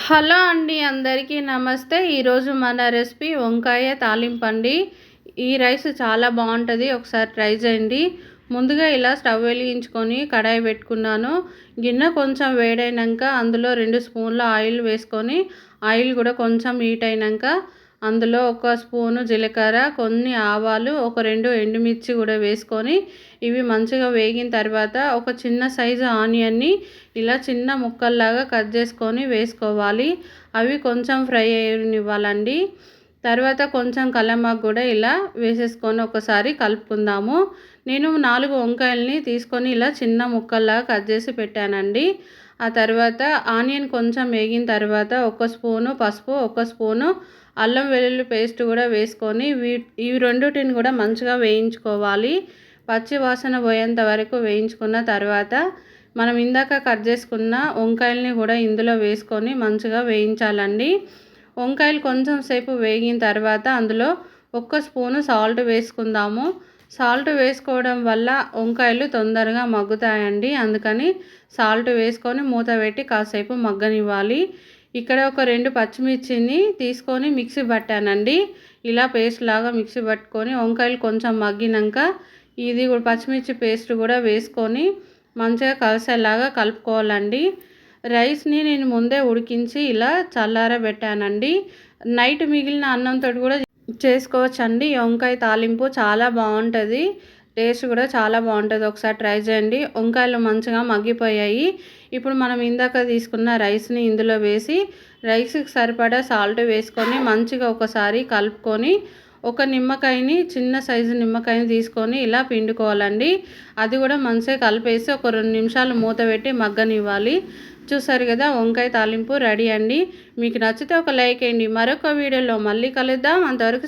Hello అండి, అందరికీ నమస్తే. ఈరోజు మన రెసిపీ వంకాయ తాలింపు అండి. ఈ రైస్ చాలా బాగుంటుంది, ఒకసారి ట్రై చేయండి. ముందుగా ఇలా స్టవ్ వెలిగించుకొని కడాయి పెట్టుకున్నాను. గిన్నె కొంచెం వేడైనాక అందులో 2 స్పూన్ల ఆయిల్ వేసుకొని, ఆయిల్ కూడా కొంచెం హీట్ అయినాక అందులో 1 స్పూను జీలకర్ర, కొన్ని ఆవాలు, ఒక 2 ఎండుమిర్చి కూడా వేసుకొని ఇవి మంచిగా వేగిన తర్వాత ఒక చిన్న సైజు ఆనియన్ని ఇలా చిన్న ముక్కల్లాగా కట్ చేసుకొని వేసుకోవాలి. అవి కొంచెం ఫ్రై అయ్యనివ్వాలండి. తర్వాత కొంచెం కల్లెమాకు కూడా ఇలా వేసేసుకొని ఒకసారి కలుపుకుందాము. నేను 4 వంకాయలని తీసుకొని ఇలా చిన్న ముక్కల్లాగా కట్ చేసి పెట్టానండి. ఆ తర్వాత ఆనియన్ కొంచెం వేగిన తర్వాత 1 స్పూను పసుపు, 1 స్పూను అల్లం వెల్లుల్లి పేస్ట్ కూడా వేసుకొని ఇవి రెండింటిని కూడా మంచిగా వేయించుకోవాలి. పచ్చి వాసన పోయేంత వరకు వేయించుకున్న తర్వాత మనం ఇందాక కట్ చేసుకున్న వంకాయల్ని కూడా ఇందులో వేసుకొని మంచిగా వేయించాలండి. వంకాయలు కొంచెం సేపు వేగిన తర్వాత అందులో 1 స్పూను సాల్ట్ వేసుకుందాము. సాల్ట్ వేసుకోవడం వల్ల వంకాయలు తొందరగా మగ్గుతాయండి, అందుకని సాల్ట్ వేసుకొని మూత పెట్టి కాసేపు మగ్గనివ్వాలి. ఇక్కడ ఒక 2 పచ్చిమిర్చిని తీసుకొని మిక్సీ పట్టానండి. ఇలా పేస్ట్ లాగా మిక్సీ పట్టుకొని వంకాయలు కొంచెం మగ్గినాక ఇది కూడా పచ్చిమిర్చి పేస్ట్ కూడా వేసుకొని మంచిగా కలిసేలాగా కలుపుకోవాలండి. రైస్ని నేను ముందే ఉడికించి ఇలా చల్లారబెట్టానండి. నైట్ మిగిలిన అన్నంతో కూడా చేసుకోవచ్చండి. వంకాయ తాలింపు చాలా బాగుంటుంది, టేస్ట్ కూడా చాలా బాగుంటుంది. ఒకసారి ట్రై చేయండి. వంకాయలు మంచిగా మగ్గిపోయాయి. ఇప్పుడు మనం ఇందాక తీసుకున్న రైస్ని ఇందులో వేసి రైస్కి సరిపడా సాల్ట్ వేసుకొని మంచిగా ఒకసారి కలుపుకొని ఒక నిమ్మకాయని, చిన్న సైజు నిమ్మకాయని తీసుకొని ఇలా పిండుకోవాలండి. అది కూడా మంచిగా కలిపేసి ఒక 2 నిమిషాలు మూత పెట్టి మగ్గనివ్వాలి. చూసారు కదా, వంకాయ తాలింపు రెడీ అండి. మీకు నచ్చితే ఒక లైక్ వేయండి. మరొక వీడియోలో మళ్ళీ కలుద్దాం. అంతవరకు